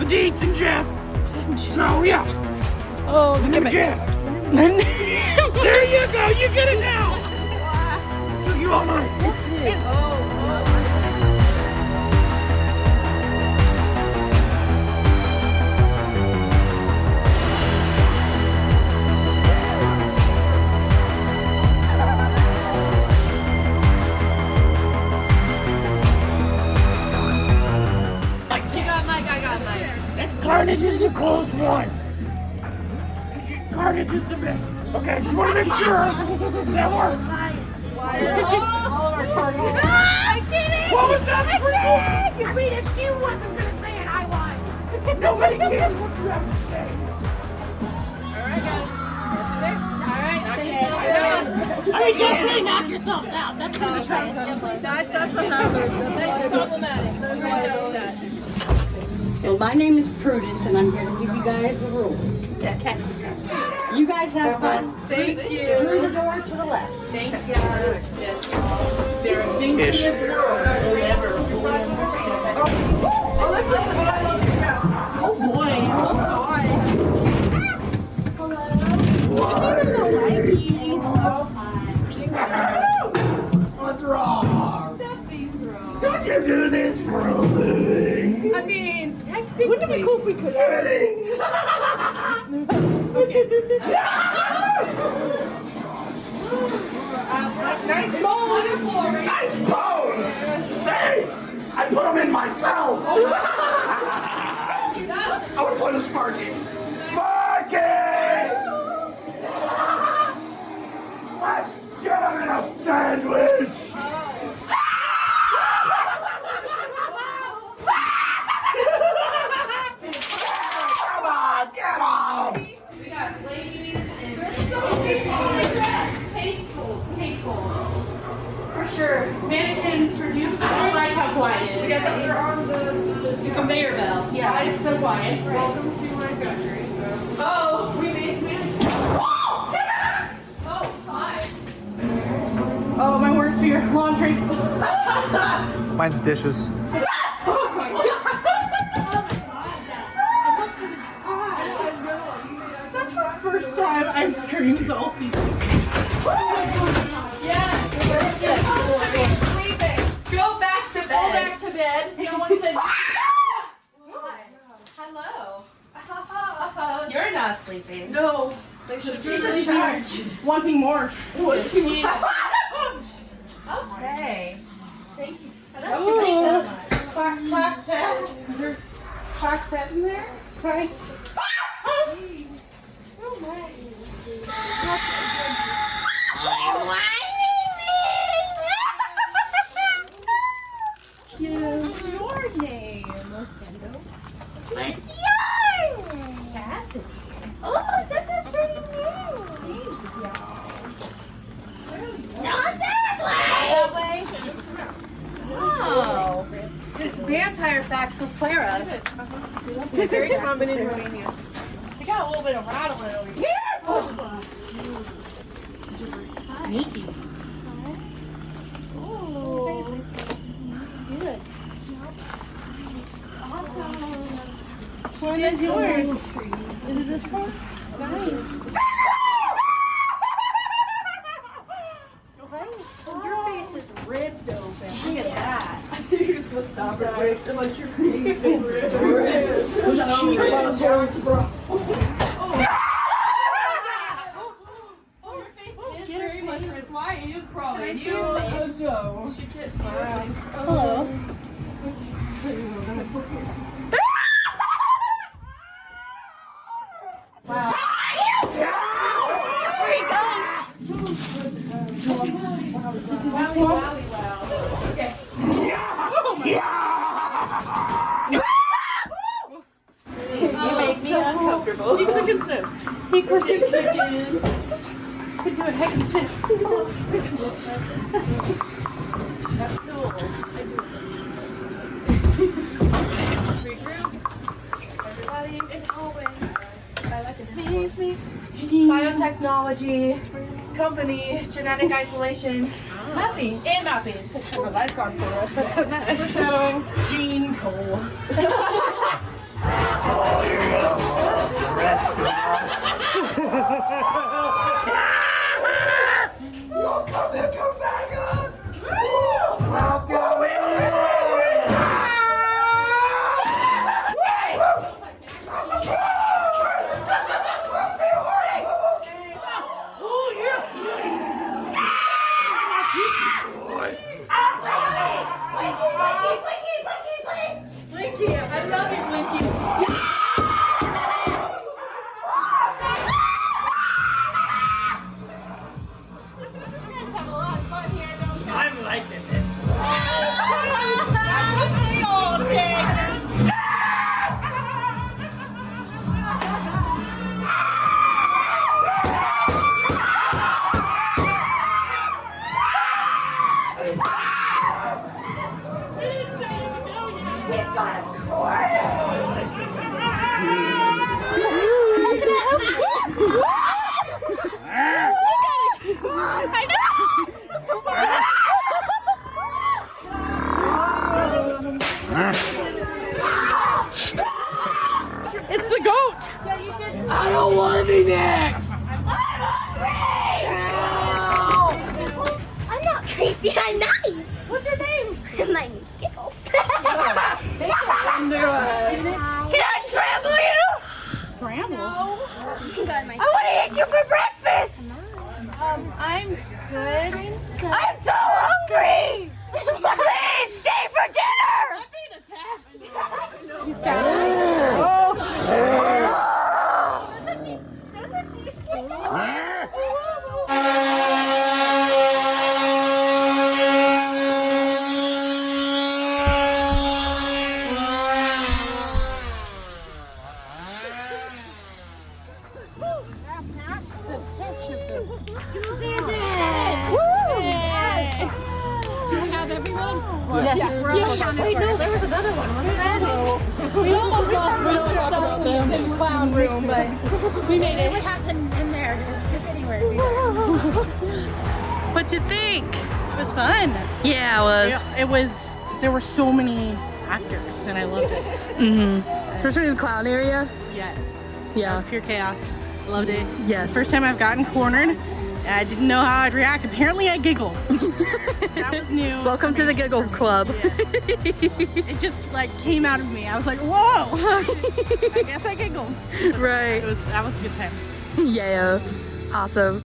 the Deeds and Jeff. So, yeah. Oh, And then Jeff. There you go. You get it now. Took you all night. Carnage is the close one. Carnage is the best. Okay, I just want to make sure that works. All of our targets. I kidding! What was that? You mean if she wasn't gonna say it, I was. Nobody cares what you have to say. Alright, guys. Alright, knock yourselves out. I mean, don't really knock yourselves out. That's gonna be trouble. That's a hazard. That's problematic. That's why I know that. Well, my name is Prudence, and I'm here to give you guys the rules. Okay. You guys have fun. Thank you. Through the door to the left. Thank you. Yes. There are things in this world that will never fully understand. Oh, this is the one I love the best. Oh boy. What's wrong? Nothing's wrong. Don't you do this for a living? I mean, technically. Wouldn't it be cool if we could? Kidding. Nice bones. Nice bones. Thanks. I put them in myself. I would put a Sparky. Sparky! Let's get him in a sandwich. Come on, get him. We got ladies and tasteful. For sure. Mannequin producers. I like how quiet it You is. guys up there on the conveyor belts, yeah. It's so quiet. Welcome to my country. Oh, we made mannequins. Oh, hi. Oh, my worst fear. Laundry. Mine's dishes. Oh my god. That's the first time I've screamed all season. Yes. Go back to bed. Go back to bed. No one said. Hi. Hello. You're not sleeping. No. They should She's in charge. Wanting more. Okay. Thank you so much. Class pet. Is there class pet in there? Okay. What's your name? What's yours? Kassidy. Oh, such a pretty name. Not that way. Oh. It's vampire facts with Clara. It is. Very common in Romania. We got a little bit of rattling over here. Sneaky. Oh. Good. Awesome. Which one is yours? Is it this one? Nice. Your face is ripped open. Look at that. You're just gonna stop it. Ripped. I'm like, your face is ripped. Oh, your face is very much ripped. Why are you crawling? You no. She can't see your face. Hello. Wow. Where are you going? Wowie, wow. Okay. You make me uncomfortable. He click and sniff. He click and sniff. Could do a heck and sniff. That's cool. Regroup. Everybody in the hallway. I like it. Biotechnology, company, genetic isolation, mapping, and mappings. Well, that's on for us. That's so nice. So, Gene Cole. Blinky, I love you, Blinky. I'm liking this. It's the goat. I don't want to be next. I'm not creepy, I'm nice. What's your name? My name's Skittles. Can I scramble you? Scramble. I want to eat you for breakfast. I'm good. I'm so hungry. Please stay for dinner. Wait, no, there was another one, wasn't there? We almost lost the stuff in the clown room, but we made it. What happened in there? If anywhere, it'd be there. What'd you think? It was fun. Yeah, it was. It was. There were so many actors, and I loved it. Especially in the clown area. Yes. Yeah. Pure chaos. Loved it. Yes. It's the first time I've gotten cornered, and I didn't know how I'd react. Apparently, I giggled. That was new. Welcome to the Giggle Club. It just like came out of me. I was like, whoa! I guess I giggled. Right. That was a good time. Yeah. Awesome.